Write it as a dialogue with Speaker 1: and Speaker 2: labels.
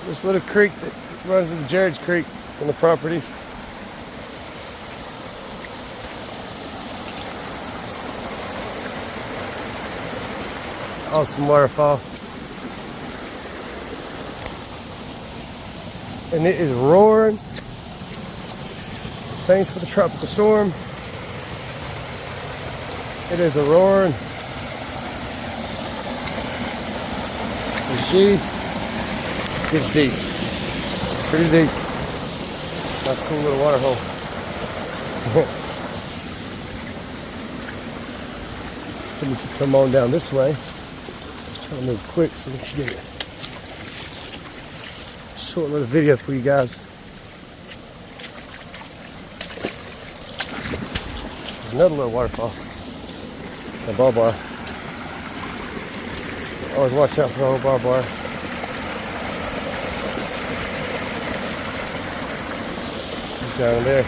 Speaker 1: this little creek that runs into Jared's Creek on the property. Awesome waterfall. And it is roaring. Thanks for the tropical storm. It is a roaring. She gets deep. Pretty deep. That's a cool little water hole. Let me come on down this way. Try to move quick so we can get a short little video for you guys. There's another little waterfall. A barbed wire. Always watch out for the old barbed wire. Down there.